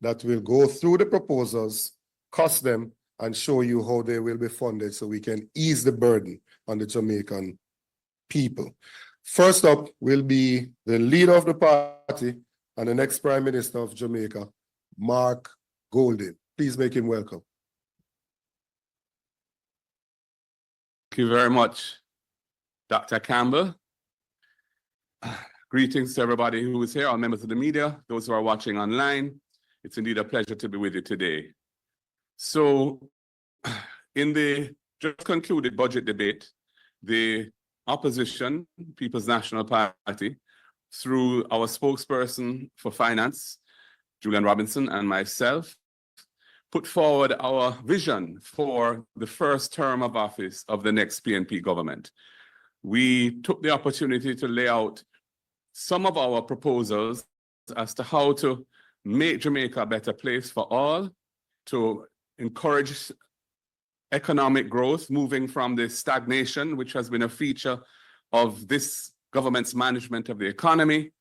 that will go through the proposals, cost them, and show you how they will be funded so we can ease the burden on the Jamaican people. First up will be the leader of the party and the next Prime Minister of Jamaica, Mark Golding. Please make him welcome. Thank you very much, Dr. Campbell. Greetings to everybody who is here, all members of the media, those who are watching online. It's indeed a pleasure to be with you today. So, in the just concluded budget debate, the opposition, People's National Party, through our spokesperson for finance, Julian Robinson, and myself, put forward our vision for the first term of office of the next PNP government. We took the opportunity to lay out some of our proposals as to how to make Jamaica a better place for all, to encourage economic growth, moving from the stagnation, which has been a feature of this government's management of the economy,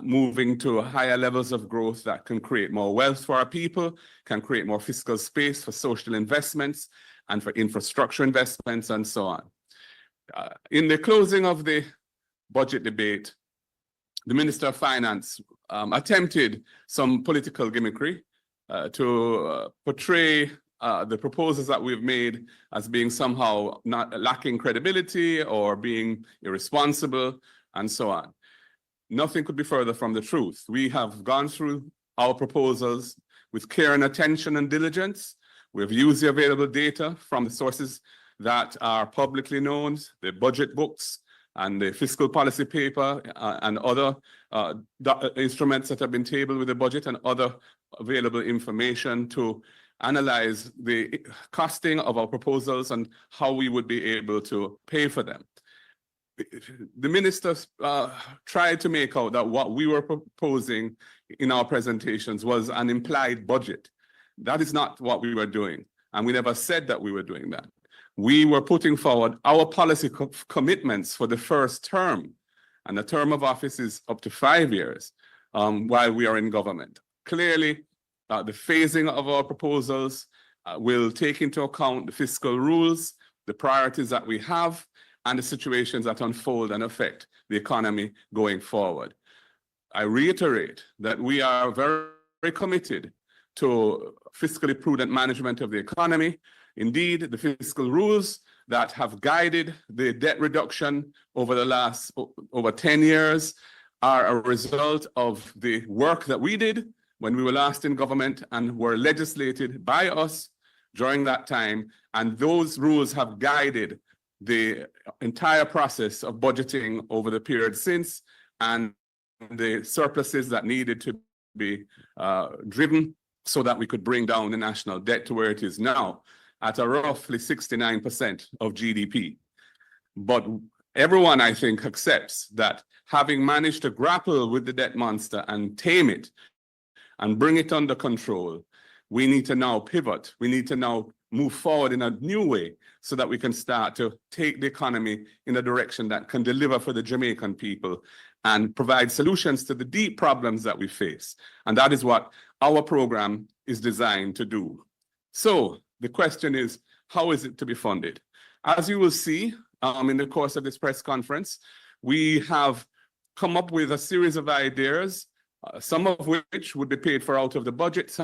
moving to higher levels of growth that can create more wealth for our people, can create more fiscal space for social investments and for infrastructure investments and so on. In the closing of the budget debate, the Minister of Finance attempted some political gimmickry to portray the proposals that we've made as being somehow not lacking credibility or being irresponsible and so on. Nothing could be further from the truth. We have gone through our proposals with care and attention and diligence. We've used the available data from the sources that are publicly known, the budget books and the fiscal policy paper and other instruments that have been tabled with the budget and other available information to analyze the costing of our proposals and how we would be able to pay for them. The ministers tried to make out that what we were proposing in our presentations was an implied budget. That is not what we were doing, and we never said that we were doing that. We were putting forward our policy commitments for the first term, and the term of office is up to 5 years while we are in government. Clearly, the phasing of our proposals will take into account the fiscal rules, the priorities that we have, and the situations that unfold and affect the economy going forward. I reiterate that we are very, very committed to fiscally prudent management of the economy. Indeed, the fiscal rules that have guided the debt reduction over the last over 10 years are a result of the work that we did when we were last in government and were legislated by us during that time. And those rules have guided the entire process of budgeting over the period since, and the surpluses that needed to be driven so that we could bring down the national debt to where it is now at a roughly 69% of GDP. But everyone, I think, accepts that having managed to grapple with the debt monster and tame it and bring it under control, we need to now pivot. We need to now move forward in a new way so that we can start to take the economy in a direction that can deliver for the Jamaican people and provide solutions to the deep problems that we face. And that is what our program is designed to do. So the question is, how is it to be funded? As you will see in the course of this press conference, we have come up with a series of ideas, some of which would be paid for out of the budget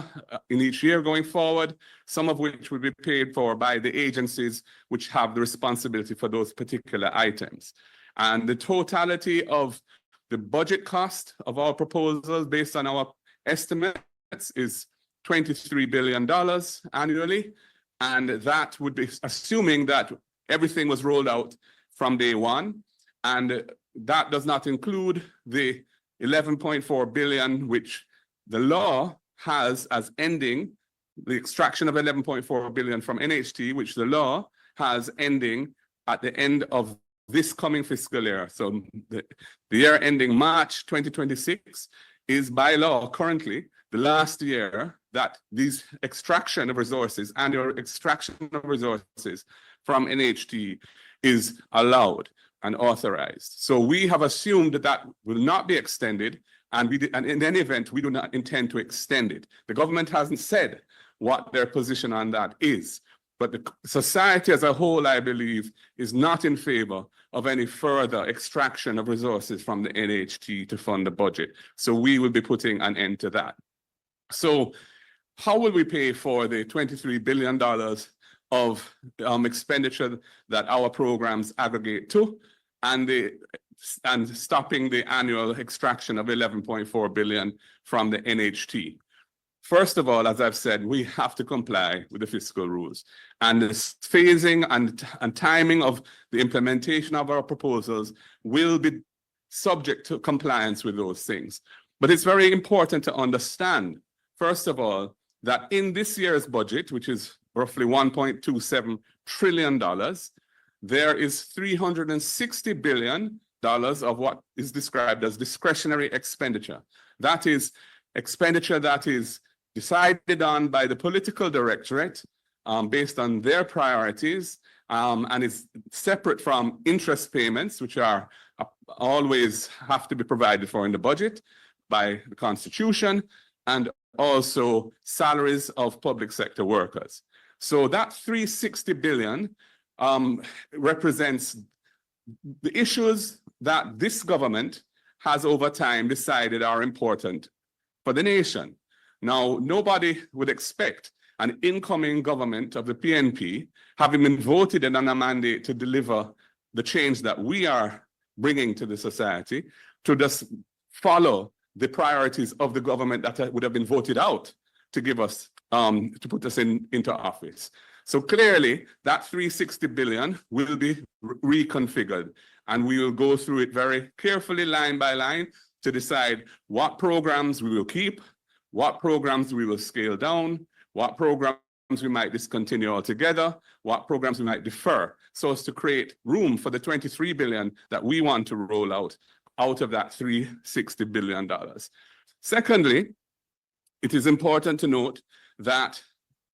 in each year going forward, some of which would be paid for by the agencies which have the responsibility for those particular items. And the totality of the budget cost of our proposals based on our estimates is $23 billion annually. And that would be assuming that everything was rolled out from day one. And that does not include the 11.4 billion, which the law has as ending, the extraction of 11.4 billion from NHT, which the law has ending at the end of this coming fiscal year. So the year ending March 2026 is by law currently the last year that these extraction of resources, annual extraction of resources from NHT is allowed and authorized. So we have assumed that that will not be extended, And in any event, we do not intend to extend it. The government hasn't said what their position on that is. But the society as a whole, I believe, is not in favor of any further extraction of resources from the NHT to fund the budget. So we will be putting an end to that. So how will we pay for the $23 billion of expenditure that our programs aggregate to, and stopping the annual extraction of 11.4 billion from the NHT? First of all, as I've said, we have to comply with the fiscal rules, and the phasing and timing of the implementation of our proposals will be subject to compliance with those things. But it's very important to understand, first of all, that in this year's budget, which is roughly $1.27 trillion, there is $360 billion of what is described as discretionary expenditure. That is expenditure that is decided on by the political directorate based on their priorities, and is separate from interest payments, which are always have to be provided for in the budget by the Constitution, and also salaries of public sector workers. So that $360 billion represents the issues that this government has over time decided are important for the nation. Now, nobody would expect an incoming government of the PNP, having been voted in on a mandate to deliver the change that we are bringing to the society, to just follow the priorities of the government that would have been voted out to give us, to put us into office. So clearly, that $360 billion will be reconfigured, and we will go through it very carefully, line by line, to decide what programs we will keep, what programs we will scale down, what programs we might discontinue altogether, what programs we might defer, so as to create room for the $23 billion that we want to roll out of that $360 billion. Secondly, it is important to note that,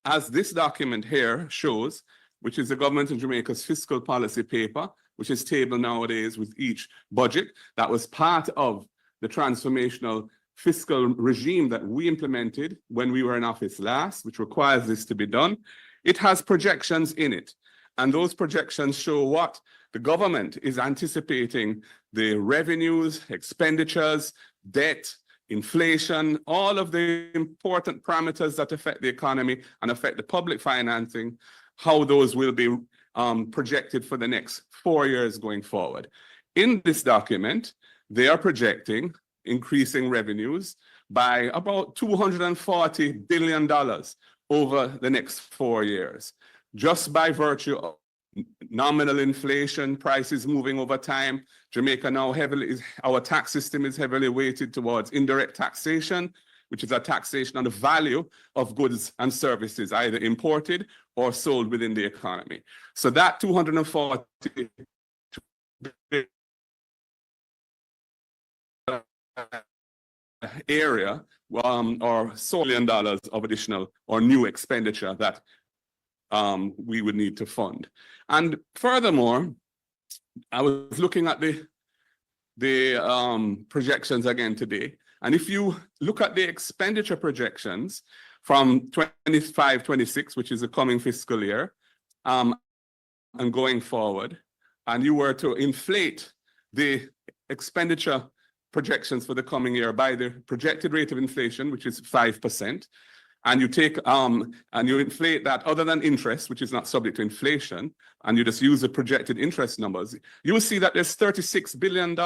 as this document here shows, which is the government of Jamaica's fiscal policy paper, which is tabled nowadays with each budget, that was part of the transformational fiscal regime that we implemented when we were in office last, which requires this to be done. It has projections in it, and those projections show what the government is anticipating: the revenues, expenditures, debt, inflation, all of the important parameters that affect the economy and affect the public financing, how those will be projected for the next 4 years going forward. In this document, they are projecting increasing revenues by about $240 billion over the next 4 years, just by virtue of nominal inflation, prices moving over time. Jamaica now our tax system is heavily weighted towards indirect taxation, which is a taxation on the value of goods and services, either imported or sold within the economy. So that $240 area or $1 billion of additional or new expenditure that we would need to fund. And furthermore, I was looking at the projections again today, and if you look at the expenditure projections from 25-26, which is the coming fiscal year, and going forward, and you were to inflate the expenditure projections for the coming year by the projected rate of inflation, which is 5%, and you take and you inflate that other than interest, which is not subject to inflation, and you just use the projected interest numbers, you will see that there's $36 billion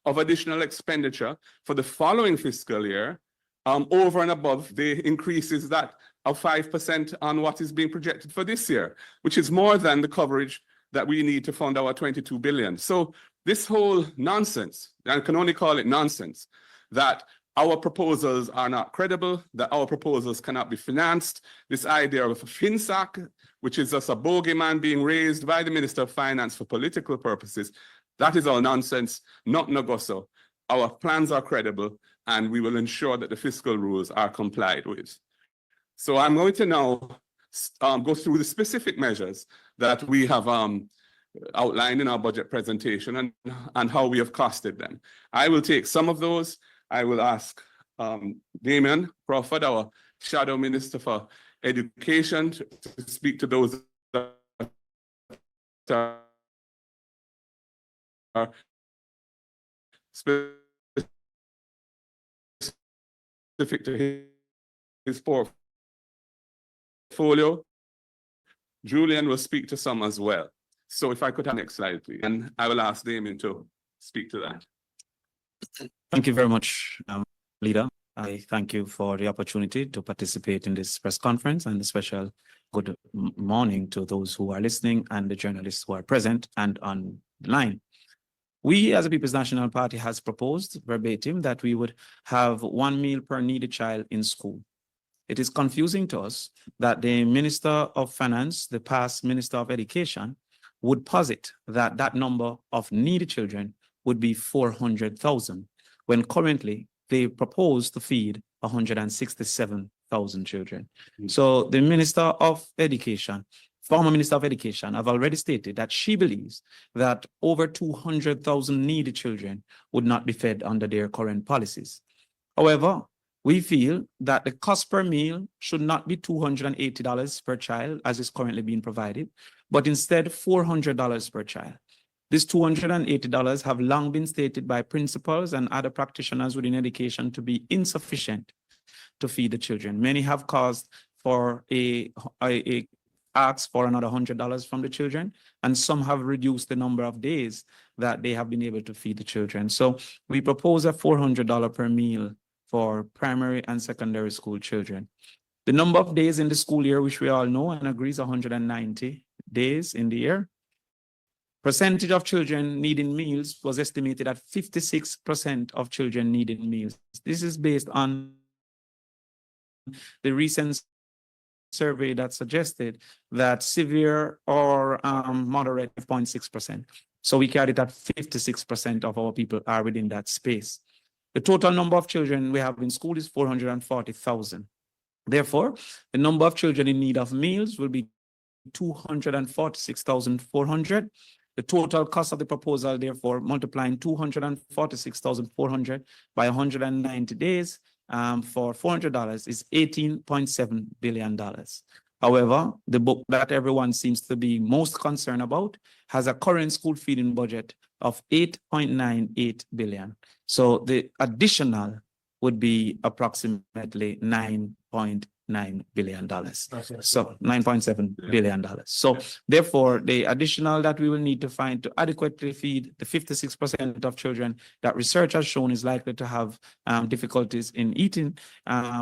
of additional expenditure for the following fiscal year, over and above the increases that of 5% on what is being projected for this year, which is more than the coverage that we need to fund our $22 billion. So this whole nonsense, I can only call it nonsense, that our proposals are not credible, that our proposals cannot be financed, this idea of a FinSAC, which is just a bogeyman being raised by the Minister of Finance for political purposes, that is all nonsense, not Nogoso. Our plans are credible, and we will ensure that the fiscal rules are complied with. So I'm going to now go through the specific measures that we have outlined in our budget presentation and how we have costed them. I will take some of those I will ask Damien Crawford, our Shadow Minister for Education, to speak to those that are specific to his portfolio. Julian will speak to some as well. So if I could have next slide, please. And I will ask Damien to speak to that. Thank you very much, Leader. I thank you for the opportunity to participate in this press conference, and a special good morning to those who are listening and the journalists who are present and online. We, as a People's National Party, has proposed verbatim that we would have 1 meal per needy child in school. It is confusing to us that the Minister of Finance, the past Minister of Education, would posit that that number of needy children would be 400,000, when currently they propose to feed 167,000 children. So the Minister of Education, former Minister of Education, have already stated that she believes that over 200,000 needy children would not be fed under their current policies. However, we feel that the cost per meal should not be $280 per child, as is currently being provided, but instead $400 per child. These $280 have long been stated by principals and other practitioners within education to be insufficient to feed the children. Many have caused for ask for another $100 from the children, and some have reduced the number of days that they have been able to feed the children. So we propose a $400 per meal for primary and secondary school children. The number of days in the school year, which we all know and agree, is 190 days in the year. Percentage of children needing meals was estimated at 56% of children needing meals. This is based on the recent survey that suggested that severe or moderate 0.6%. So we carried that 56% of our people are within that space. The total number of children we have in school is 440,000. Therefore, the number of children in need of meals will be 246,400. The total cost of the proposal, therefore, multiplying 246,400 by 190 days for $400 is $18.7 billion. However, the book that everyone seems to be most concerned about has a current school feeding budget of $8.98 billion. So the additional would be approximately $9.9 billion. So $9.7 billion. So therefore, the additional that we will need to find to adequately feed the 56% of children that research has shown is likely to have difficulties in eating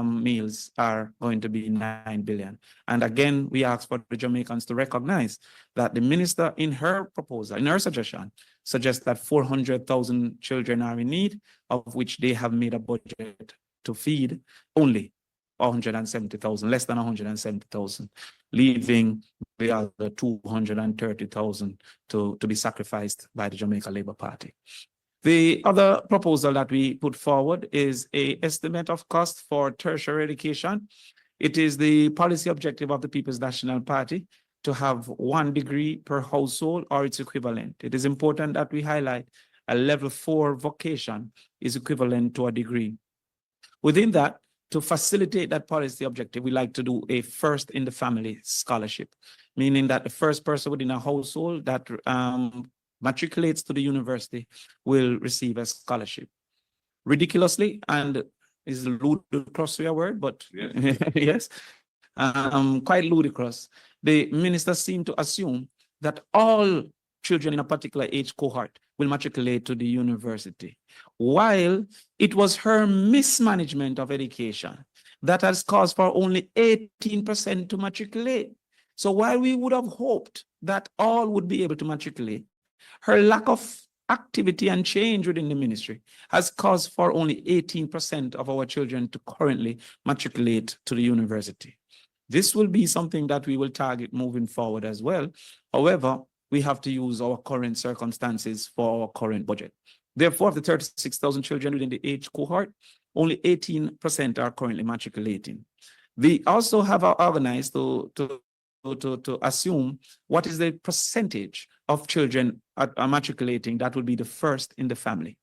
meals are going to be $9 billion. And again, we ask for the Jamaicans to recognize that the minister in her proposal, in her suggestion, suggests that 400,000 children are in need, of which they have made a budget to feed only 170,000, less than 170,000, leaving the other 230,000 to be sacrificed by the Jamaica Labour Party. The other proposal that we put forward is an estimate of cost for tertiary education. It is the policy objective of the People's National Party to have 1 degree per household or its equivalent. It is important that we highlight a level 4 vocation is equivalent to a degree. Within that, to facilitate that policy objective, we like to do a first in the family scholarship, meaning that the first person within a household that matriculates to the university will receive a scholarship. Ridiculously, and is ludicrous a word, but yes, yes, quite ludicrous. The minister seemed to assume that all children in a particular age cohort will matriculate to the university, while it was her mismanagement of education that has caused for only 18% to matriculate. So while we would have hoped that all would be able to matriculate, her lack of activity and change within the ministry has caused for only 18% of our children to currently matriculate to the university. This will be something that we will target moving forward as well. However, we have to use our current circumstances for our current budget. Therefore, of the 36,000 children within the age cohort, only 18% are currently matriculating. We also have organized to assume what is the percentage of children are matriculating that will be the first in the family.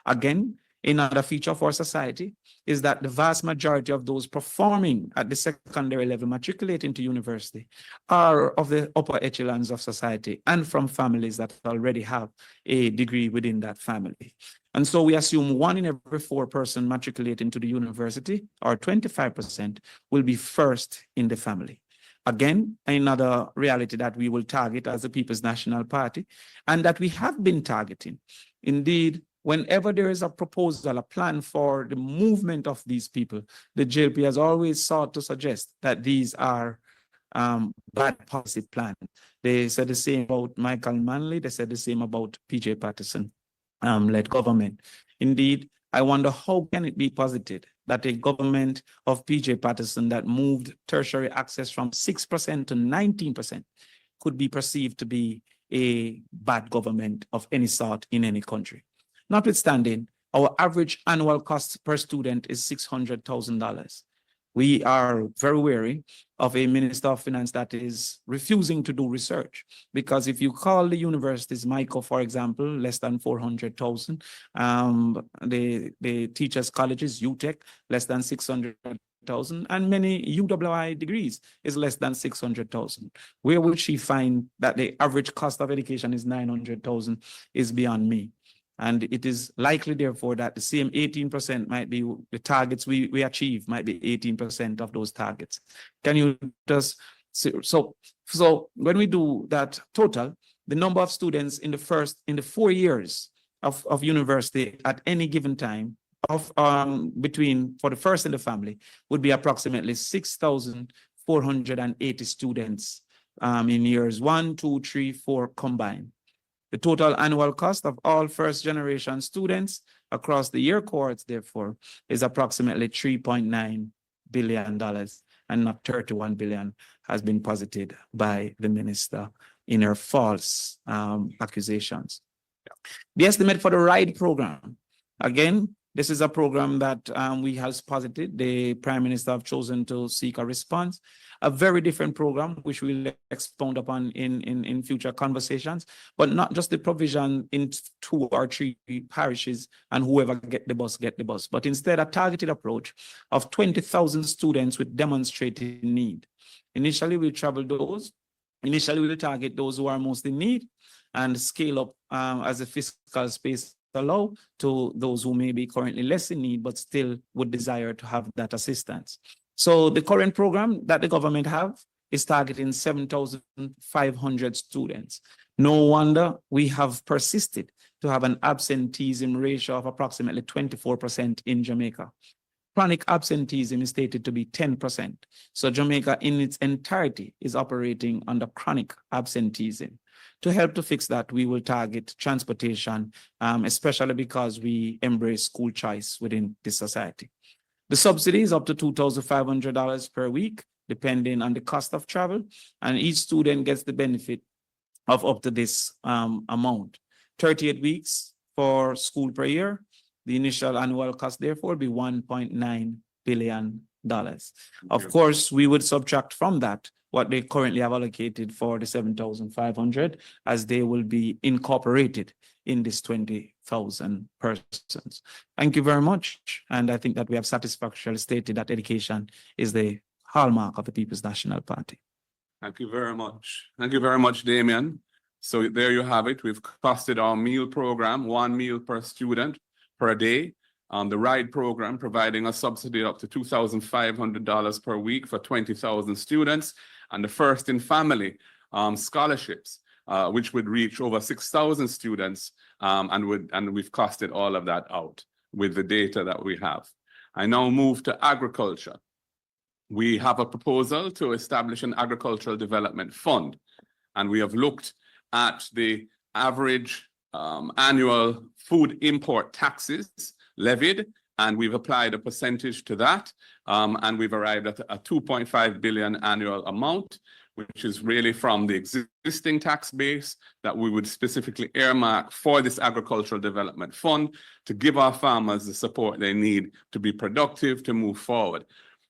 Again, Another feature of our society is that the vast majority of those performing at the secondary level, matriculating to university, are of the upper echelons of society and from families that already have a degree within that family. And so we assume 1 in every 4 person matriculating to the university, or 25%, will be first in the family. Again, another reality that we will target as the People's National Party, and that we have been targeting. Indeed, whenever there is a proposal, a plan for the movement of these people, the JLP has always sought to suggest that these are bad policy plans. They said the same about Michael Manley. They said the same about PJ Patterson led government. Indeed, I wonder how can it be posited that a government of PJ Patterson that moved tertiary access from 6% to 19% could be perceived to be a bad government of any sort in any country. Notwithstanding, our average annual cost per student is $600,000. We are very wary of a Minister of Finance that is refusing to do research, because if you call the universities, MICO, for example, less than 400,000, the teachers' colleges, UTech, less than 600,000, and many UWI degrees is less than 600,000. Where would she find that the average cost of education is 900,000 is beyond me. And it is likely, therefore, that the same 18% might be the targets we achieve, might be 18% of those targets. Can you just, so when we do that total, the number of students in the 4 years of university at any given time of for the first in the family would be approximately 6,480 students in years 1, 2, 3, 4 combined. The total annual cost of all first-generation students across the year cohorts, therefore, is approximately $3.9 billion, and not $31 billion has been posited by the minister in her false accusations. The estimate for the RIDE program, again, this is a program that we have posited. The Prime Minister have chosen to seek a response. A very different program, which we'll expound upon in future conversations, but not just the provision in 2 or 3 parishes and whoever get the bus, but instead a targeted approach of 20,000 students with demonstrated need. Initially, we'll target those who are most in need and scale up as the fiscal space allow to those who may be currently less in need, but still would desire to have that assistance. So the current program that the government have is targeting 7,500 students. No wonder we have persisted to have an absenteeism ratio of approximately 24% in Jamaica. Chronic absenteeism is stated to be 10%. So Jamaica in its entirety is operating under chronic absenteeism. To help to fix that, we will target transportation, especially because we embrace school choice within this society. The subsidy is up to $2,500 per week, depending on the cost of travel, and each student gets the benefit of up to this amount. 38 weeks for school per year. The initial annual cost, therefore, will be $1.9 billion. Of course, we would subtract from that what they currently have allocated for the 7,500, as they will be incorporated in this 20,000 persons. Thank you very much. And I think that we have satisfactorily stated that education is the hallmark of the People's National Party. Thank you very much. Thank you very much, Damien. So there you have it. We've costed our meal program, 1 meal per student per day. The RIDE program providing a subsidy up to $2,500 per week for 20,000 students, and the First in Family scholarships, which would reach over 6,000 students, and we've costed all of that out with the data that we have. I now move to agriculture. We have a proposal to establish an agricultural development fund, and we have looked at the average annual food import taxes levied, and we've applied a percentage to that, and we've arrived at a 2.5 billion annual amount, which is really from the existing tax base that we would specifically earmark for this agricultural development fund to give our farmers the support they need to be productive, to move forward.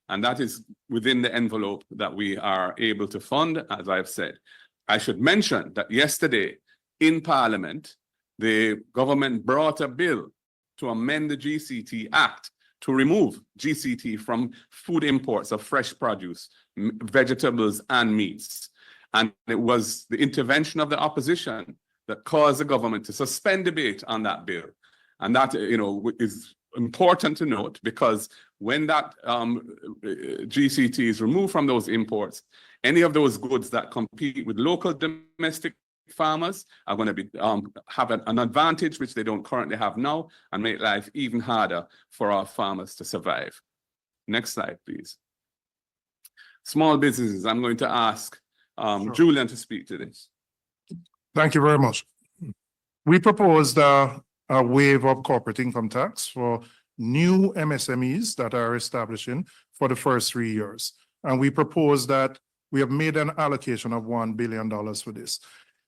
And that is within the envelope that we are able to fund, as I've said. I should mention that yesterday in Parliament, the government brought a bill to amend the GCT Act to remove GCT from food imports of fresh produce, vegetables, and meats. And it was the intervention of the opposition that caused the government to suspend debate on that bill. And that, is important to note, because when that GCT is removed from those imports, any of those goods that compete with local domestic farmers are going to be have an advantage which they don't currently have now, and make life even harder for our farmers to survive. Next slide, please. Small businesses. I'm going to ask Julian to speak to this. Thank you very much. We proposed a waiver of corporate income tax for new MSMEs that are establishing for the first 3 years. And we propose that we have made an allocation of $1 billion for this.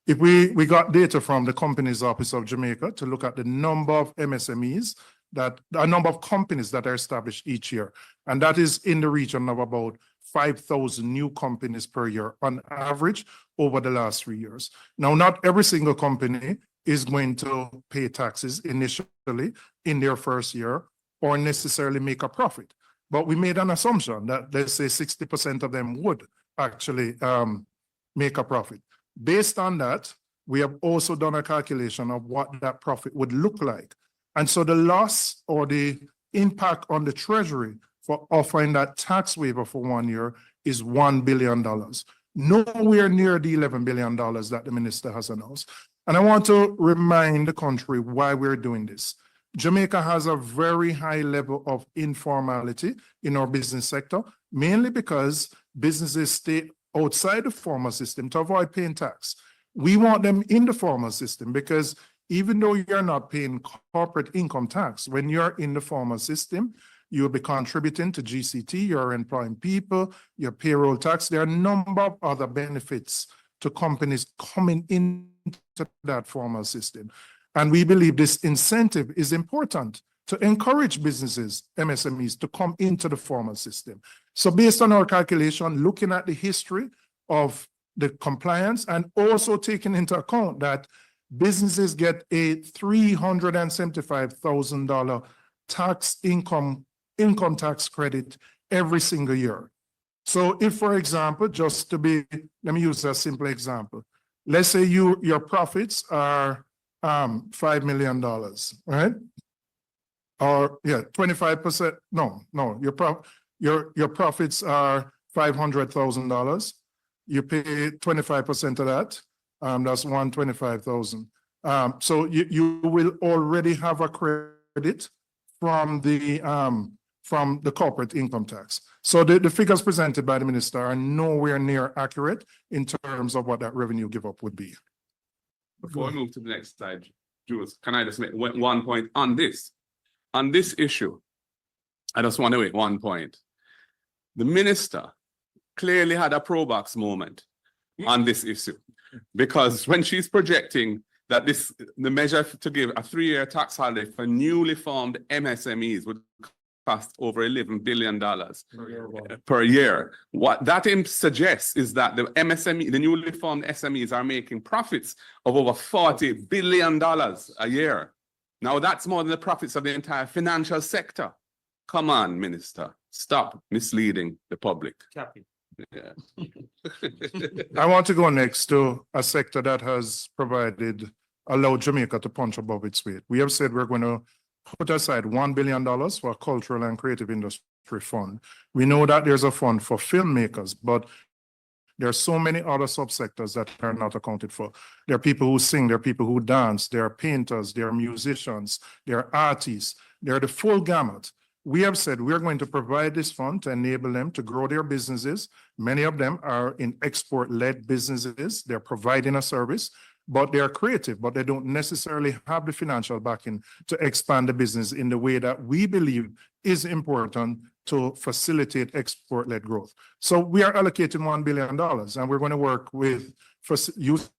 If we got data from the Companies Office of Jamaica to look at the number of MSMEs, a number of companies that are established each year, and that is in the region of about 5,000 new companies per year on average over the last 3 years. Now, not every single company is going to pay taxes initially in their first year or necessarily make a profit. But we made an assumption that, let's say, 60% of them would actually make a profit. Based on that, we have also done a calculation of what that profit would look like. And so the loss or the impact on the Treasury for offering that tax waiver for 1 year is $1 billion. Nowhere near the $11 billion that the minister has announced. And I want to remind the country why we're doing this. Jamaica has a very high level of informality in our business sector, mainly because businesses stay outside the formal system to avoid paying tax. We want them in the formal system because even though you're not paying corporate income tax, when you're in the formal system, you'll be contributing to GCT, you're employing people, your payroll tax. There are a number of other benefits to companies coming into that formal system. And we believe this incentive is important to encourage businesses, MSMEs, to come into the formal system. So based on our calculation, looking at the history of the compliance and also taking into account that businesses get a $375,000 income tax credit every single year. So if, for example, let me use a simple example. Let's say your profits are $5 million, right? Or 25%. No, your profits are $500,000. You pay 25% of that. That's $125,000. So you will already have a credit from the corporate income tax. So the figures presented by the minister are nowhere near accurate in terms of what that revenue give up would be. Before I move to the next slide, Jules, can I just make one point on this? On this issue, I just want to make one point. The minister clearly had a pro-box moment on this issue, because when she's projecting that the measure to give a 3-year tax holiday for newly formed MSMEs would cost over $11 billion per year. What that suggests is that the newly formed SMEs are making profits of over $40 billion a year. Now that's more than the profits of the entire financial sector. Come on, Minister, stop misleading the public. Yeah. I want to go next to a sector that has allowed Jamaica to punch above its weight. We have said we're going to put aside $1 billion for a cultural and creative industry fund. We know that there's a fund for filmmakers, but there are so many other subsectors that are not accounted for. There are people who sing, there are people who dance, there are painters, there are musicians, there are artists, there are the full gamut. We have said we're going to provide this fund to enable them to grow their businesses. Many of them are in export-led businesses. They're providing a service, but they're creative, but they don't necessarily have the financial backing to expand the business in the way that we believe is important to facilitate export-led growth. So we are allocating $1 billion, and we're going to work with using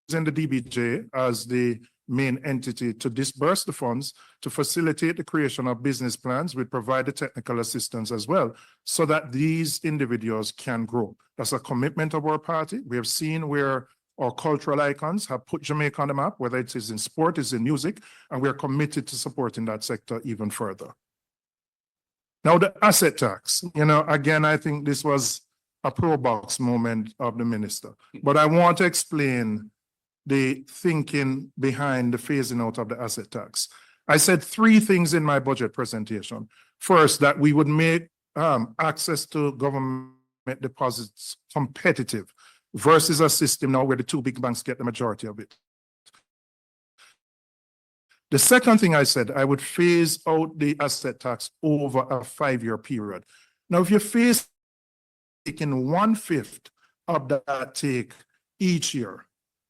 the DBJ as the main entity to disburse the funds to facilitate the creation of business plans. We provide the technical assistance as well so that these individuals can grow. That's a commitment of our party. We have seen where or cultural icons, have put Jamaica on the map, whether it is in sport, it's in music, and we are committed to supporting that sector even further. Now, the asset tax, again, I think this was a pro box moment of the minister, but I want to explain the thinking behind the phasing out of the asset tax. I said three things in my budget presentation. First, that we would make access to government deposits competitive versus a system now where the two big banks get the majority of it. The second thing I said, I would phase out the asset tax over a 5-year period. Now, if you phase taking 1/5 of that take each year.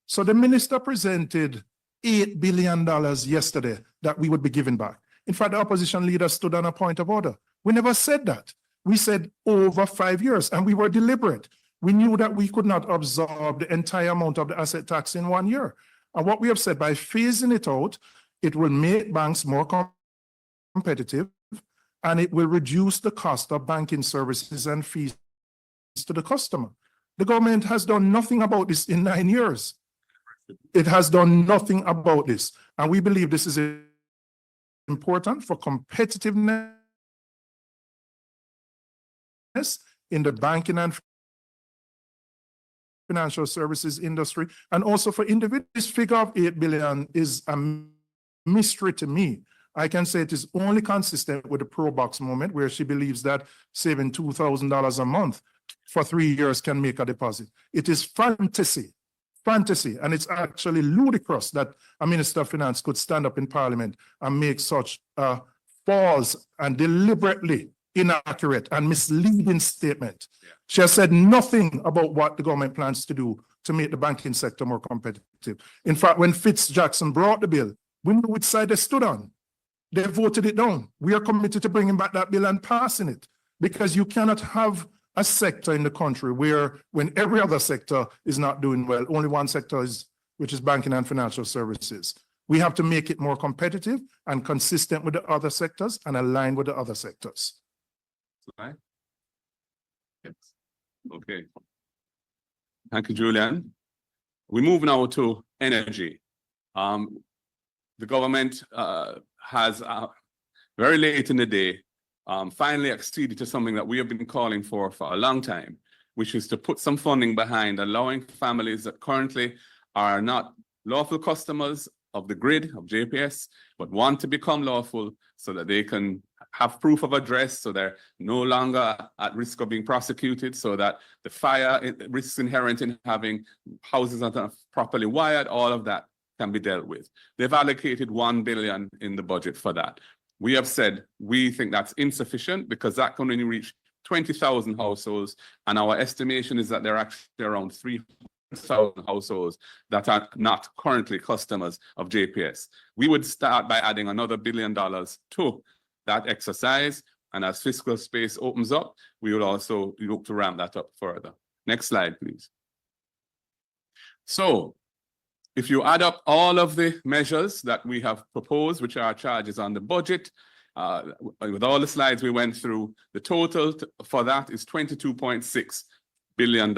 So the minister presented $8 billion yesterday that we would be giving back. In fact, the opposition leader stood on a point of order. We never said that. We said over 5 years, and we were deliberate. We knew that we could not absorb the entire amount of the asset tax in 1 year. And what we have said, by phasing it out, it will make banks more competitive, and it will reduce the cost of banking services and fees to the customer. The government has done nothing about this in 9 years. It has done nothing about this. And we believe this is important for competitiveness in the banking and financial services industry, and also for individuals. This figure of 8 billion is a mystery to me. I can say it is only consistent with the pro box moment, where she believes that saving $2,000 a month for 3 years can make a deposit. It is fantasy, and it's actually ludicrous that a minister of finance could stand up in parliament and make such false and deliberately inaccurate and misleading statement. Yeah. She has said nothing about what the government plans to do to make the banking sector more competitive. In fact, when Fitz-Jackson brought the bill, we knew which side they stood on. They voted it down. We are committed to bringing back that bill and passing it, because you cannot have a sector in the country where, when every other sector is not doing well, only one sector is, which is banking and financial services. We have to make it more competitive and consistent with the other sectors and aligned with the other sectors. Right. Yes. Okay. Thank you, Julian. We move now to energy. The government has very late in the day finally acceded to something that we have been calling for a long time, which is to put some funding behind allowing families that currently are not lawful customers of the grid, of JPS, but want to become lawful so that they can have proof of address, so they're no longer at risk of being prosecuted, so that the fire risks inherent in having houses that are properly wired, all of that can be dealt with. They've allocated $1 billion in the budget for that. We have said we think that's insufficient, because that can only reach 20,000 households, and our estimation is that there are actually around 3,000 households that are not currently customers of JPS. We would start by adding another $1 billion to that exercise, and as fiscal space opens up, we will also look to ramp that up further. Next slide, please. So, if you add up all of the measures that we have proposed, which are charges on the budget, with all the slides we went through, the total for that is $22.6 billion.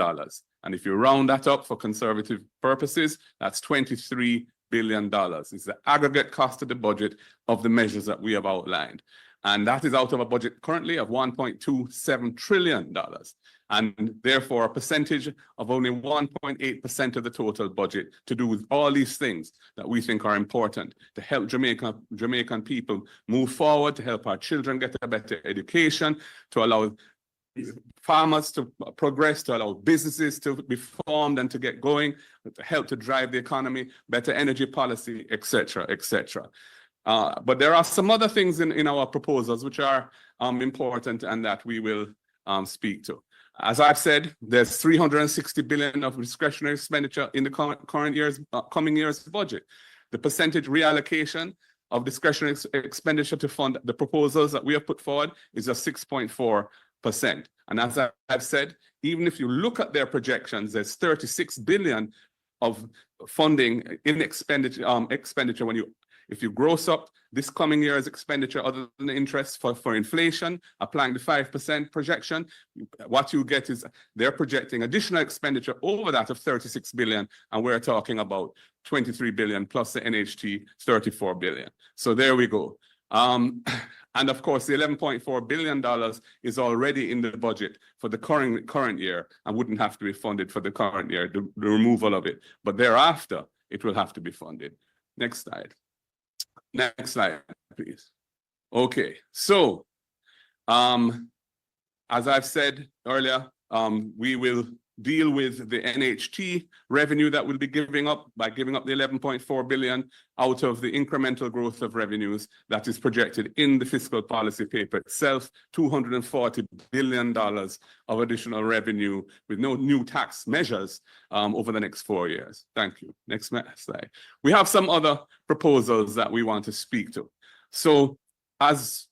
And if you round that up for conservative purposes, that's $23 billion. It's the aggregate cost of the budget of the measures that we have outlined. And that is out of a budget currently of $1.27 trillion. And therefore, a percentage of only 1.8% of the total budget to do with all these things that we think are important to help Jamaican people move forward, to help our children get a better education, to allow farmers to progress, to allow businesses to be formed and to get going, to help to drive the economy, better energy policy, etc., etc. But there are some other things in our proposals which are important and that we will speak to. As I've said, there's $360 billion of discretionary expenditure in the coming year's budget. The percentage reallocation of discretionary expenditure to fund the proposals that we have put forward is just 6.4%. And as I've said, even if you look at their projections, there's $36 billion of funding in expenditure when you If you gross up this coming year's expenditure other than the interest for inflation, applying the 5% projection, what you get is they're projecting additional expenditure over that of 36 billion, and we're talking about 23 billion plus the NHT 34 billion. So there we go. And of course, the $11.4 billion is already in the budget for the current year and wouldn't have to be funded for the current year, the removal of it. But thereafter, it will have to be funded. Next slide. Next slide, please. Okay, so as I've said earlier, we will deal with the NHT revenue that we'll be giving up by giving up the 11.4 billion out of the incremental growth of revenues that is projected in the fiscal policy paper itself, $240 billion of additional revenue with no new tax measures over the next 4 years. Thank you. Next slide. We have some other proposals that we want to speak to. So as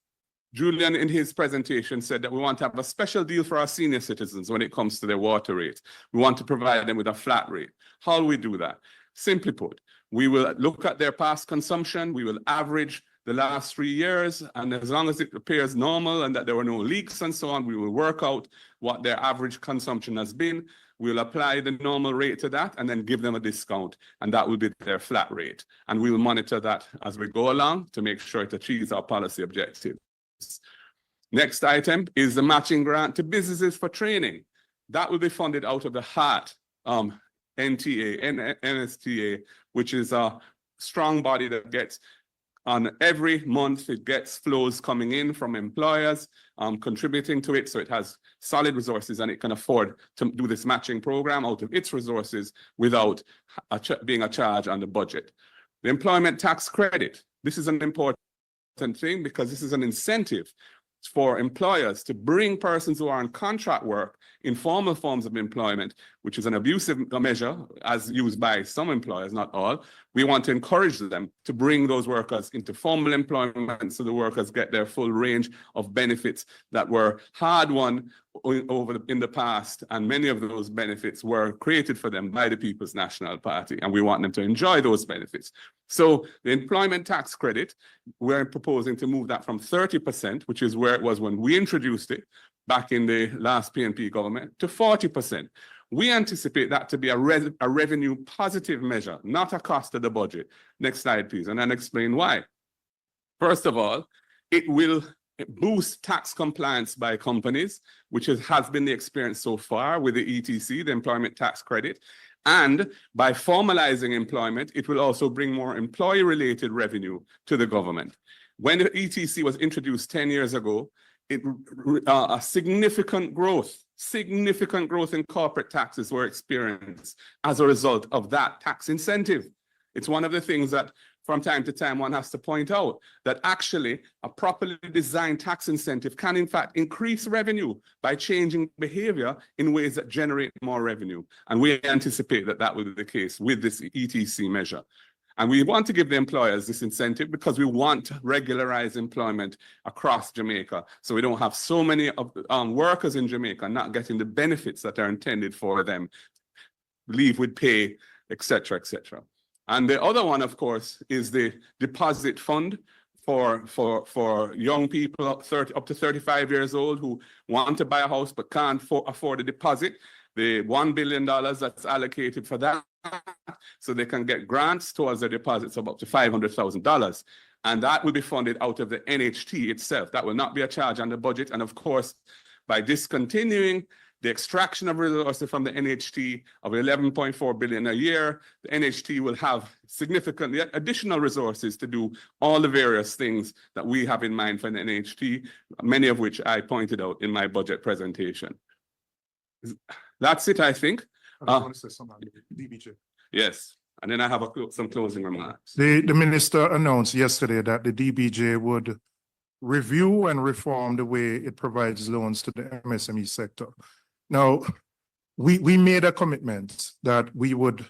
Julian, in his presentation, said that we want to have a special deal for our senior citizens when it comes to their water rate. We want to provide them with a flat rate. How do we do that? Simply put, we will look at their past consumption, we will average the last 3 years, and as long as it appears normal and that there were no leaks and so on, we will work out what their average consumption has been. We'll apply the normal rate to that and then give them a discount, and that will be their flat rate. And we'll monitor that as we go along to make sure it achieves our policy objective. Next item is the matching grant to businesses for training. That will be funded out of the HART NSTA, which is a strong body that gets on every month, it gets flows coming in from employers, contributing to it. So it has solid resources and it can afford to do this matching program out of its resources without being a charge on the budget. The employment tax credit. This is an important thing because this is an incentive for employers to bring persons who are on contract work, informal forms of employment, which is an abusive measure as used by some employers, not all. We want to encourage them to bring those workers into formal employment so the workers get their full range of benefits that were hard won in the past, and many of those benefits were created for them by the People's National Party, and we want them to enjoy those benefits. So the employment tax credit, we're proposing to move that from 30%, which is where it was when we introduced it back in the last PNP government, to 40%. We anticipate that to be a revenue positive measure, not a cost to the budget. Next slide, please, and I'll explain why. First of all, it will boost tax compliance by companies, which has been the experience so far with the ETC, the employment tax credit. And by formalizing employment, it will also bring more employee-related revenue to the government. When the ETC was introduced 10 years ago, a significant growth in corporate taxes were experienced as a result of that tax incentive. It's one of the things that from time to time one has to point out, that actually a properly designed tax incentive can in fact increase revenue by changing behavior in ways that generate more revenue. And we anticipate that that will be the case with this ETC measure. And we want to give the employers this incentive because we want to regularize employment across Jamaica. So we don't have so many workers in Jamaica not getting the benefits that are intended for them, leave with pay, et cetera, et cetera. And the other one, of course, is the deposit fund for young people up to 35 years old who want to buy a house but can't afford a deposit. The $1 billion that's allocated for that, so they can get grants towards their deposits of up to $500,000. And that will be funded out of the NHT itself. That will not be a charge on the budget. And of course, by discontinuing the extraction of resources from the NHT of 11.4 billion a year, the NHT will have significantly additional resources to do all the various things that we have in mind for the NHT, many of which I pointed out in my budget presentation. That's it, I think. I want to say something about DBJ. Yes, and then I have some closing remarks. The minister announced yesterday that the DBJ would review and reform the way it provides loans to the MSME sector. Now, we made a commitment that we would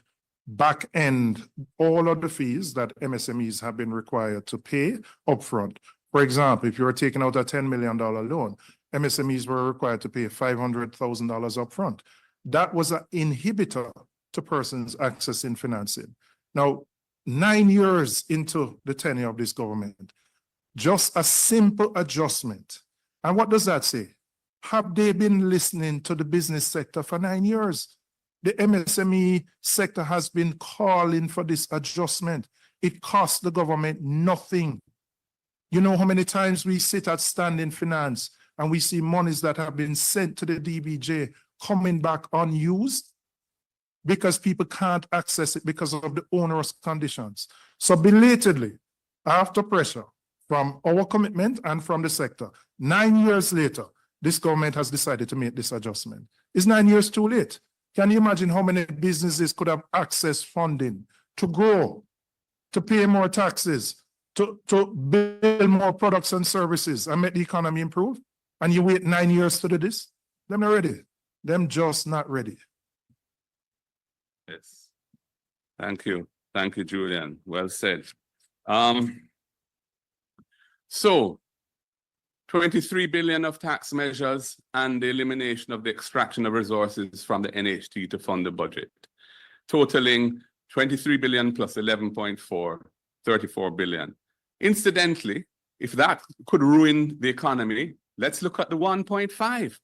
back end all of the fees that MSMEs have been required to pay upfront. For example, if you're taking out a $10 million loan, MSMEs were required to pay $500,000 upfront. That was an inhibitor to persons accessing financing. Now, 9 years into the tenure of this government. Just a simple adjustment. And what does that say? Have they been listening to the business sector for 9 years? The MSME sector has been calling for this adjustment. It costs the government nothing. You know how many times we sit at Standing Finance and we see monies that have been sent to the DBJ coming back unused because people can't access it because of the onerous conditions. So belatedly, after pressure from our commitment and from the sector, 9 years later, this government has decided to make this adjustment. Is 9 years too late? Can you imagine how many businesses could have accessed funding to grow, to pay more taxes, to build more products and services and make the economy improve? And you wait 9 years to do this? Them not ready. Them just not ready. Yes. Thank you. Thank you, Julian. Well said. So 23 billion of tax measures and the elimination of the extraction of resources from the NHT to fund the budget, totaling 23 billion plus 11.4, 34 billion. Incidentally, if that could ruin the economy, let's look at the 1.5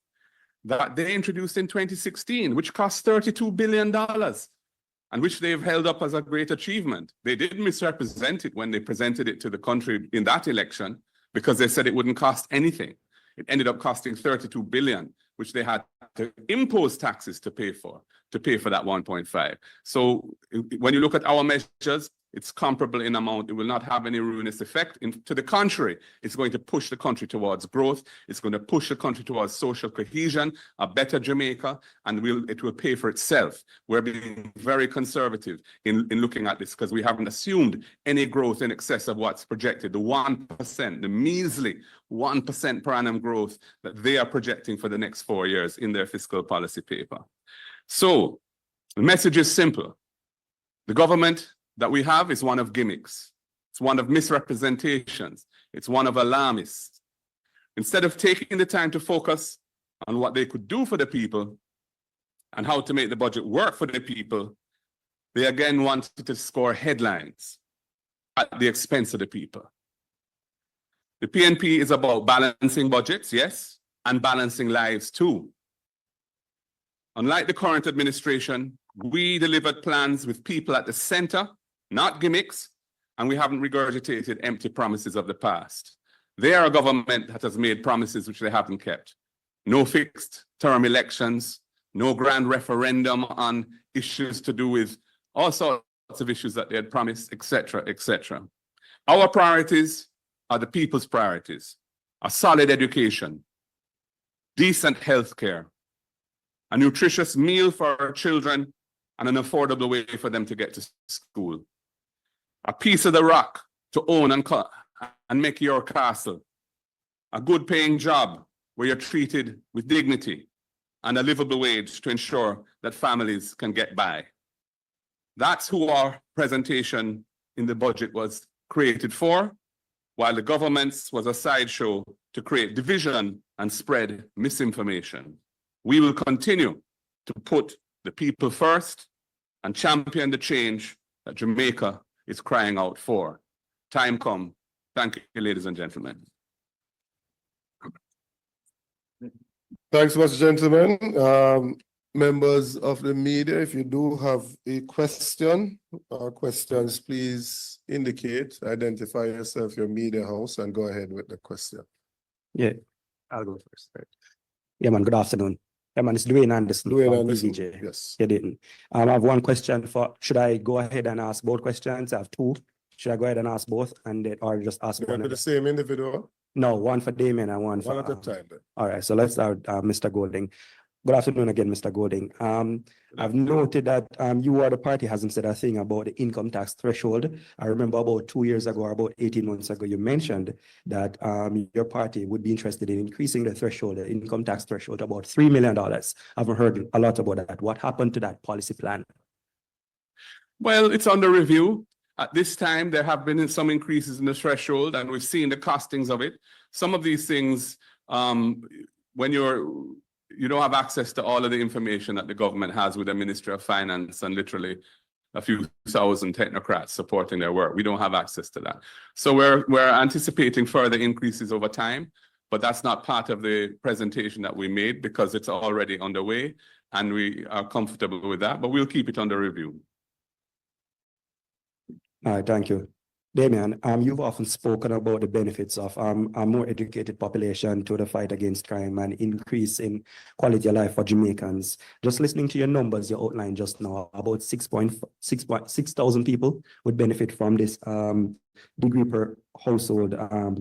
that they introduced in 2016, which cost $32 billion and which they've held up as a great achievement. They didn't misrepresent it when they presented it to the country in that election because they said it wouldn't cost anything. It ended up costing 32 billion, which they had to impose taxes to pay for that 1.5. So when you look at our measures, it's comparable in amount. It will not have any ruinous effect. To the contrary, it's going to push the country towards growth. It's going to push the country towards social cohesion, a better Jamaica, and it will pay for itself. We're being very conservative in looking at this because we haven't assumed any growth in excess of what's projected, the 1%, the measly 1% per annum growth that they are projecting for the next 4 years in their fiscal policy paper. So the message is simple. The government that we have is one of gimmicks. It's one of misrepresentations. It's one of alarmists. Instead of taking the time to focus on what they could do for the people and how to make the budget work for the people, they again wanted to score headlines at the expense of the people. The PNP is about balancing budgets, yes, and balancing lives too. Unlike the current administration, we delivered plans with people at the center, not gimmicks, and we haven't regurgitated empty promises of the past. They are a government that has made promises which they haven't kept. No fixed term elections, no grand referendum on issues to do with all sorts of issues that they had promised, etc., etc. Our priorities are the people's priorities: a solid education, decent health care, a nutritious meal for our children, and an affordable way for them to get to school. A piece of the rock to own and make your castle. A good paying job where you're treated with dignity and a livable wage to ensure that families can get by. That's who our presentation in the budget was created for, while the government's was a sideshow to create division and spread misinformation. We will continue to put the people first and champion the change that Jamaica is crying out for. Time come. Thank you, ladies and gentlemen. Thanks much, gentlemen. Members of the media, if you do have a question or questions, please indicate, identify yourself, your media house, and go ahead with the question. Yeah, I'll go first. Right. Yeah, man, good afternoon. Yeah, man, it's Dwayne Anderson. Dwayne from Anderson, PVJ. yes. You didn't. I have one question for, should I go ahead and ask both questions? I have two. Should I go ahead and ask both and then, or just ask one? For the same individual? No, one for Damien and one for... One at a time then. All right, so let's start, Mr. Golding. Good afternoon again, Mr. Golding. I've noted that you or the party hasn't said a thing about the income tax threshold. I remember about 2 years ago or about 18 months ago, you mentioned that your party would be interested in increasing the threshold, the income tax threshold, to about $3 million. I haven't heard a lot about that. What happened to that policy plan? Well, it's under review. At this time, there have been some increases in the threshold, and we've seen the costings of it. Some of these things, when you don't have access to all of the information that the government has with the Ministry of Finance and literally a few thousand technocrats supporting their work. We don't have access to that. So we're anticipating further increases over time, but that's not part of the presentation that we made because it's already underway and we are comfortable with that, but we'll keep it under review. All right, thank you. Damian, you've often spoken about the benefits of a more educated population to the fight against crime and increase in quality of life for Jamaicans. Just listening to your numbers you outlined just now, about 6,000 people would benefit from this degree per household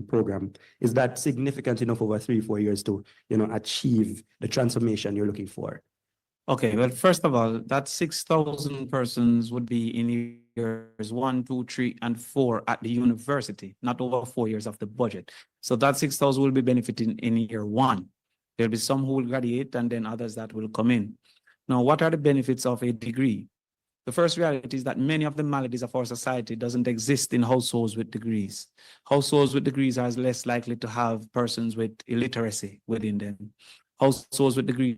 program. Is that significant enough over 3-4 years to, achieve the transformation you're looking for? Okay, well, first of all, that 6,000 persons would be in years 1, 2, 3, and 4 at the university, not over 4 years of the budget. So that 6,000 will be benefiting in year 1. There'll be some who will graduate and then others that will come in. Now, what are the benefits of a degree? The first reality is that many of the maladies of our society doesn't exist in households with degrees. Households with degrees are less likely to have persons with illiteracy within them. Households with degrees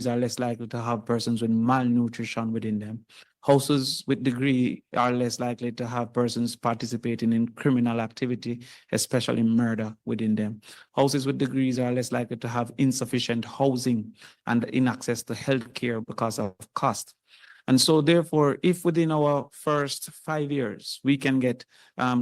are less likely to have persons with malnutrition within them. Houses with degree are less likely to have persons participating in criminal activity, especially murder within them. Houses with degrees are less likely to have insufficient housing and in access to healthcare because of cost. And so therefore, if within our first 5 years, we can get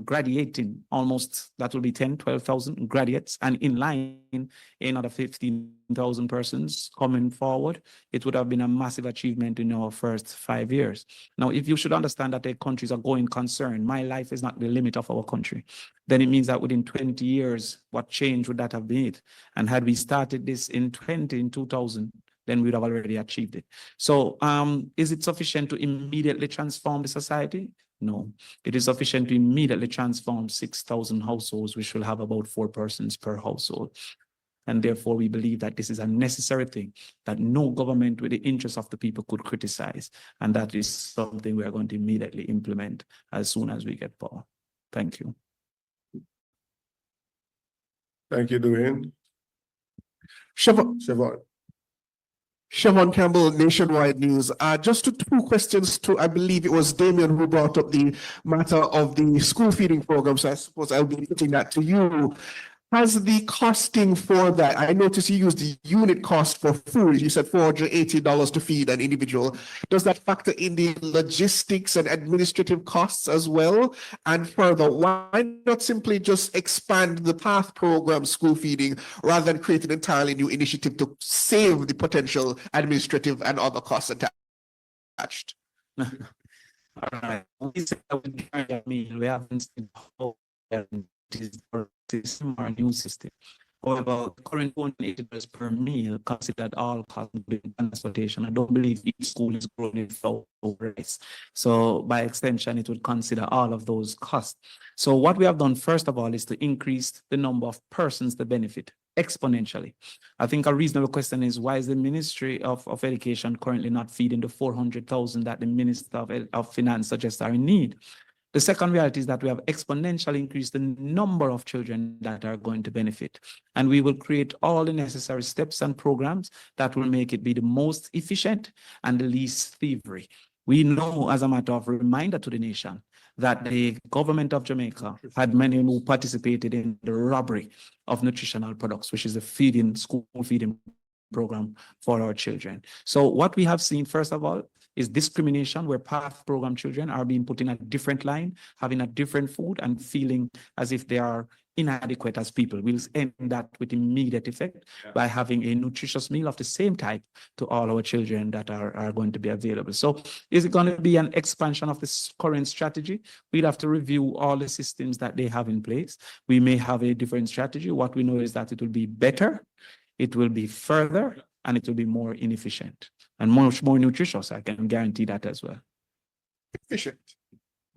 graduating almost, that will be 10, 12,000 graduates, and in line, another 15,000 persons coming forward, it would have been a massive achievement in our first 5 years. Now, if you should understand that a country is a going concern, my life is not the limit of our country, then it means that within 20 years, what change would that have been? And had we started this in 2000, then we would have already achieved it. So is it sufficient to immediately transform the society? No, it is sufficient to immediately transform 6,000 households, which will have about 4 persons per household. And therefore, we believe that this is a necessary thing that no government with the interest of the people could criticize. And that is something we are going to immediately implement as soon as we get power. Thank you. Thank you, Dwayne. Siobhan. Siobhan Campbell, Nationwide News. Just 2 questions to, I believe it was Damian who brought up the matter of the school feeding program. So I suppose I'll be putting that to you. Has the costing for that, I noticed you used the unit cost for food. You said $480 to feed an individual. Does that factor in the logistics and administrative costs as well? And further, why not simply just expand the PATH program school feeding rather than create an entirely new initiative to save the potential administrative and other costs attached? All right. We haven't seen how system or new system. However, the current $180 per meal considered all costs including transportation. I don't believe each school is growing without rice. So by extension, it would consider all of those costs. So what we have done, first of all, is to increase the number of persons that benefit exponentially. I think a reasonable question is, why is the Ministry of Education currently not feeding the 400,000 that the Minister of Finance suggests are in need? The second reality is that we have exponentially increased the number of children that are going to benefit. And we will create all the necessary steps and programs that will make it be the most efficient and the least thievery. We know, as a matter of reminder to the nation, that the government of Jamaica had many who participated in the robbery of nutritional products, which is the school feeding program for our children. So what we have seen, first of all, is discrimination, where PATH program children are being put in a different line, having a different food and feeling as if they are inadequate as people. We'll end that with immediate effect by having a nutritious meal of the same type to all our children that are going to be available. So is it going to be an expansion of this current strategy? We'll have to review all the systems that they have in place. We may have a different strategy. What we know is that it will be better, it will be further, and it will be more inefficient and much more nutritious. I can guarantee that as well. Efficient.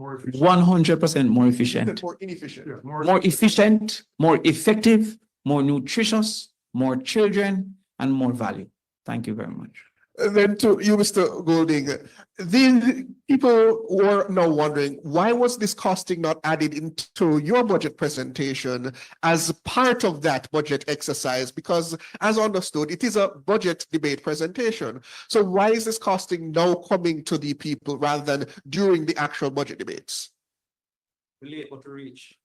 100% more efficient. More inefficient. Yeah, More efficient, more effective, more nutritious, more children, and more value. Thank you very much. Then to you, Mr. Golding, the people were now wondering, why was this costing not added into your budget presentation as part of that budget exercise? Because as understood, it is a budget debate presentation. So why is this costing now coming to the people rather than during the actual budget debates? Late but to reach.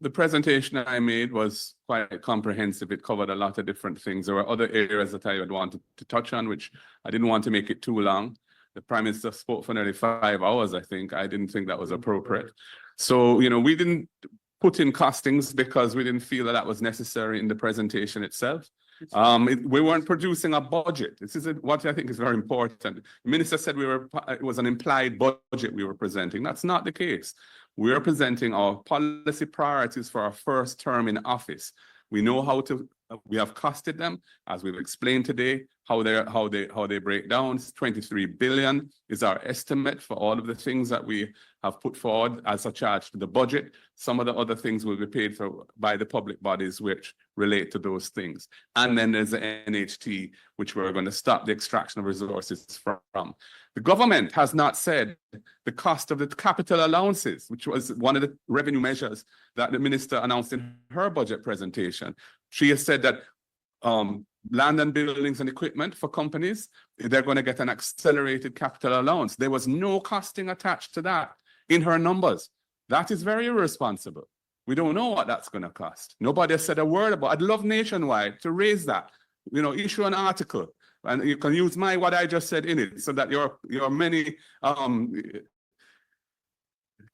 The presentation I made was quite comprehensive. It covered a lot of different things. There were other areas that I would want to touch on, which I didn't want to make it too long. The Prime Minister spoke for nearly 5 hours, I think. I didn't think that was appropriate. So, you know, we didn't put in costings because we didn't feel that that was necessary in the presentation itself. We weren't producing a budget. This is what I think is very important. The minister said it was an implied budget we were presenting. That's not the case. We are presenting our policy priorities for our first term in office. We know how to, we have costed them, as we've explained today, how they break down. 23 billion is our estimate for all of the things that we have put forward as a charge to the budget. Some of the other things will be paid for by the public bodies which relate to those things. And then there's the NHT, which we're going to stop the extraction of resources from. The government has not said the cost of the capital allowances, which was one of the revenue measures that the minister announced in her budget presentation. She has said that land and buildings and equipment for companies, they're going to get an accelerated capital allowance. There was no costing attached to that in her numbers. That is very irresponsible. We don't know what that's going to cost. Nobody has said a word about it. I'd love Nationwide to raise that, you know, issue an article, and you can use what I just said in it, so that your many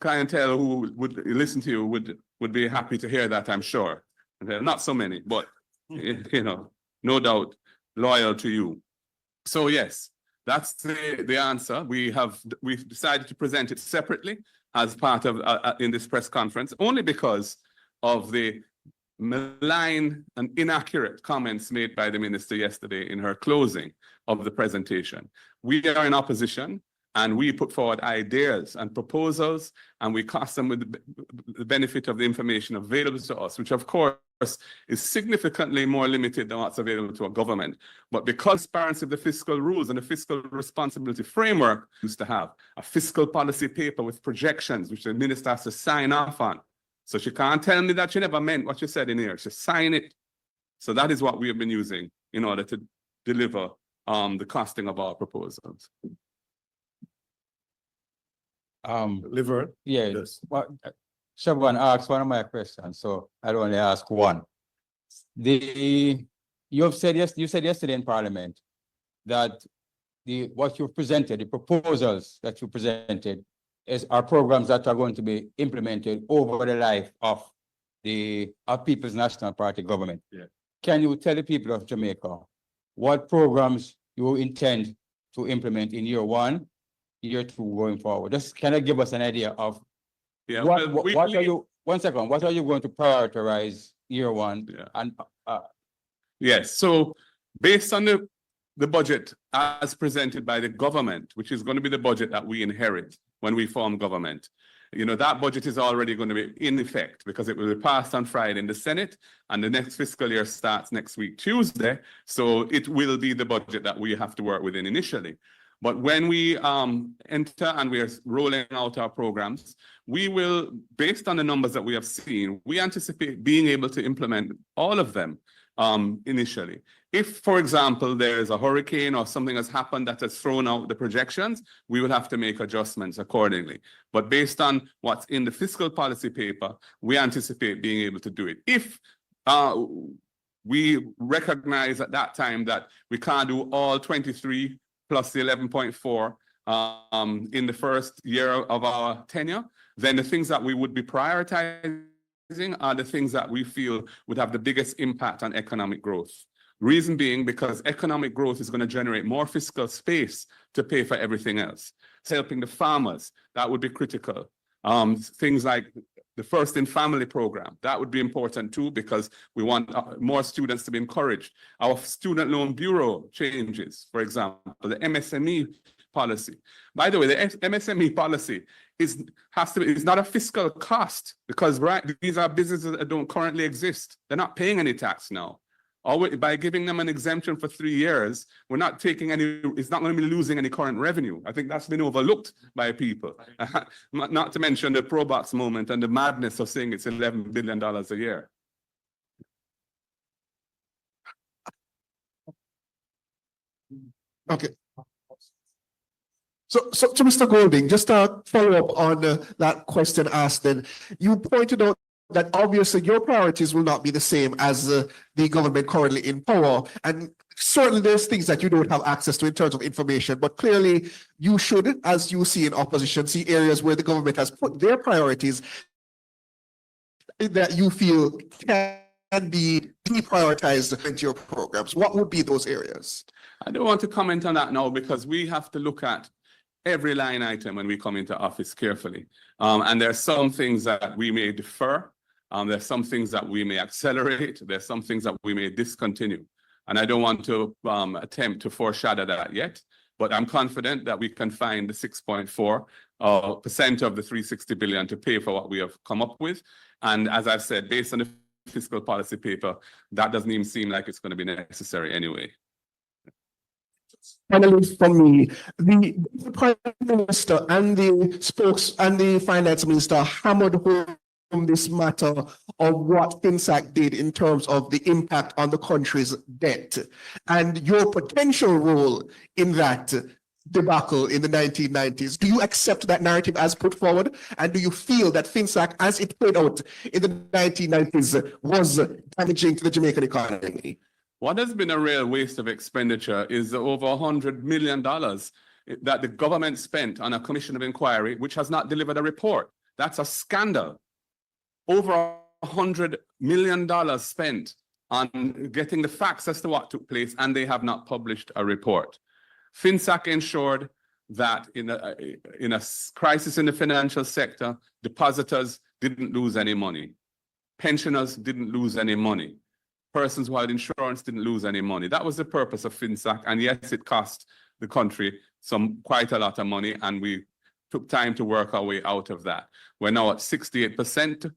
clientele who would listen to you would be happy to hear that, I'm sure. And there are not so many, but you know, no doubt loyal to you. So yes, that's the answer. We've decided to present it separately as part of in this press conference, only because of the malign and inaccurate comments made by the minister yesterday in her closing of the presentation. We are in opposition, and we put forward ideas and proposals, and we cost them with the benefit of the information available to us, which of course is significantly more limited than what's available to a government. But because transparency of the fiscal rules and the fiscal responsibility framework used to have a fiscal policy paper with projections, which the minister has to sign off on. So she can't tell me that she never meant what she said in here. She sign it. So that is what we have been using in order to deliver the costing of our proposals. Liver. Yeah, Yes. well, Siobhan asked one of my questions, so I'll only ask one. You said yesterday in Parliament that what you presented, the proposals that you presented, are programs that are going to be implemented over the life of the People's National Party government. Yeah. Can you tell the people of Jamaica what programs you intend to implement in year 1, year 2 going forward? Just can you give us an idea of what are you, one second, what are you going to prioritize year 1? Yeah. And Yes, so based on the budget as presented by the government, which is going to be the budget that we inherit when we form government, you know, that budget is already going to be in effect because it will be passed on Friday in the Senate, and the next fiscal year starts next week, Tuesday. So it will be the budget that we have to work within initially. But when we enter and we are rolling out our programs, we will, based on the numbers that we have seen, we anticipate being able to implement all of them initially. If, for example, there is a hurricane or something has happened that has thrown out the projections, we will have to make adjustments accordingly. But based on what's in the fiscal policy paper, we anticipate being able to do it. If we recognize at that time that we can't do all 23 plus the 11.4 in the first year of our tenure, then the things that we would be prioritizing are the things that we feel would have the biggest impact on economic growth. Reason being, because economic growth is going to generate more fiscal space to pay for everything else. Helping the farmers, that would be critical. Things like the First in Family program, that would be important too, because we want more students to be encouraged. Our Student Loan Bureau changes, for example, the MSME policy. By the way, the MSME policy is not a fiscal cost, because these are businesses that don't currently exist. They're not paying any tax now. By giving them an exemption for 3 years, we're not taking any, it's not going to be losing any current revenue. I think that's been overlooked by people. Not to mention the ProBox moment and the madness of saying it's $11 billion a year. Okay. So to Mr. Golding, just to follow up on that question asked, then you pointed out that obviously your priorities will not be the same as the government currently in power. And certainly there's things that you don't have access to in terms of information, but clearly you should, as you see in opposition, see areas where the government has put their priorities that you feel can be deprioritized into your programs. What would be those areas? I don't want to comment on that now because we have to look at every line item when we come into office carefully. And there are some things that we may defer. There's some things that we may accelerate. There's some things that we may discontinue. And I don't want to attempt to foreshadow that yet, but I'm confident that we can find the 6.4% of the 360 billion to pay for what we have come up with. And as I've said, based on the fiscal policy paper, that doesn't even seem like it's going to be necessary anyway. Finally, from me, the Prime Minister and the Finance Minister hammered home this matter of what FinSAC did in terms of the impact on the country's debt and your potential role in that debacle in the 1990s. Do you accept that narrative as put forward? And do you feel that FinSAC, as it played out in the 1990s, was damaging to the Jamaican economy? What has been a real waste of expenditure is the over $100 million that the government spent on a commission of inquiry, which has not delivered a report. That's a scandal. Over $100 million spent on getting the facts as to what took place, and they have not published a report. FinSAC ensured that in a crisis in the financial sector, depositors didn't lose any money. Pensioners didn't lose any money. Persons who had insurance didn't lose any money. That was the purpose of FinSAC. And yes, it cost the country quite a lot of money, and we took time to work our way out of that. We're now at 68%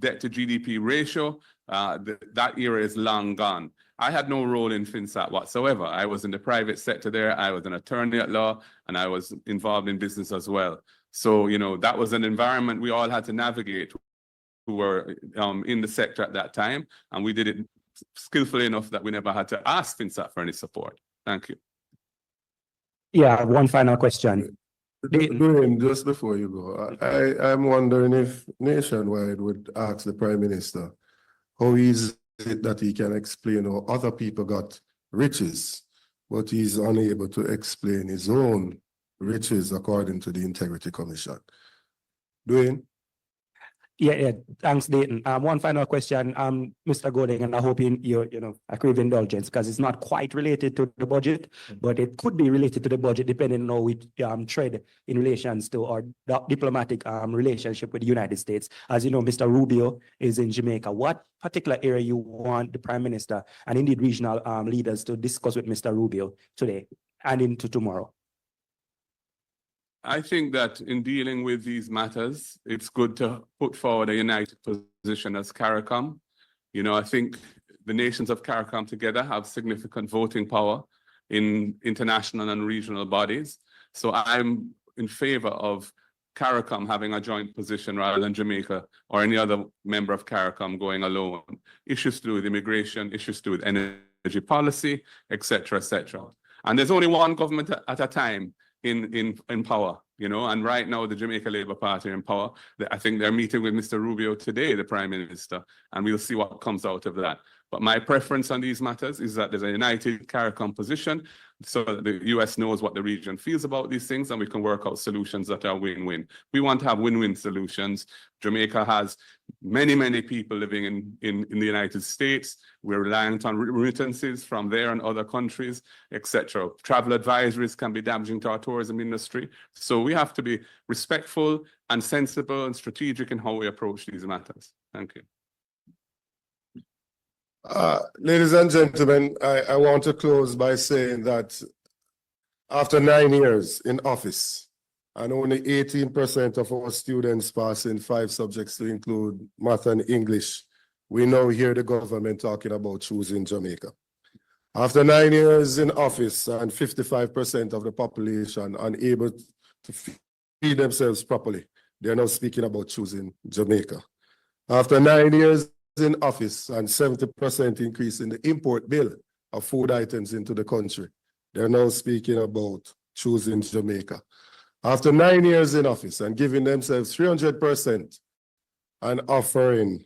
debt to GDP ratio. That era is long gone. I had no role in FinSAC whatsoever. I was in the private sector there. I was an attorney at law, and I was involved in business as well. So, you know, that was an environment we all had to navigate who were in the sector at that time, and we did it skillfully enough that we never had to ask FinSAC for any support. Thank you. Yeah, one final question. Dwayne, just before you go, I'm wondering if Nationwide would ask the Prime Minister how is it that he can explain how other people got riches, but he's unable to explain his own riches according to the Integrity Commission. Dwayne? Yeah, thanks, Dayton. One final question, Mr. Golding, and I hope you agree with indulgence because it's not quite related to the budget, but it could be related to the budget depending on how we tread in relations to our diplomatic relationship with the United States. As you know, Mr. Rubio is in Jamaica. What particular area you want the Prime Minister and indeed regional leaders to discuss with Mr. Rubio today and into tomorrow? I think that in dealing with these matters, it's good to put forward a united position as CARICOM. You know, I think the nations of CARICOM together have significant voting power in international and regional bodies. So I'm in favor of CARICOM having a joint position rather than Jamaica or any other member of CARICOM going alone. Issues to do with immigration, issues to do with energy policy, et cetera, et cetera. And there's only one government at a time in power, you know, and right now the Jamaica Labour Party are in power. I think they're meeting with Mr. Rubio today, the Prime Minister, and we'll see what comes out of that. But my preference on these matters is that there's a united CARICOM position so that the US knows what the region feels about these things and we can work out solutions that are win-win. We want to have win-win solutions. Jamaica has many, many people living in the United States. We're reliant on remittances from there and other countries, etc. Travel advisories can be damaging to our tourism industry. So we have to be respectful and sensible and strategic in how we approach these matters. Thank you. Ladies and gentlemen, I want to close by saying that after 9 years in office and only 18% of our students pass in 5 subjects to include math and English we now hear the government talking about choosing Jamaica. After 9 years in office and 55% of the population unable to feed themselves properly, they are now speaking about choosing Jamaica. After 9 years in office and 70% increase in the import bill of food items into the country, they're now speaking about choosing Jamaica. After 9 years in office and giving themselves 300% and offering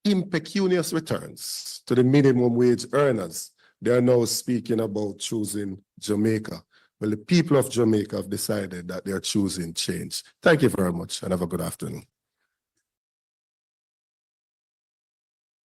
impecunious returns to the minimum wage earners, they are now speaking about choosing Jamaica. Well, the people of Jamaica have decided that they are choosing change. Thank you very much and have a good afternoon.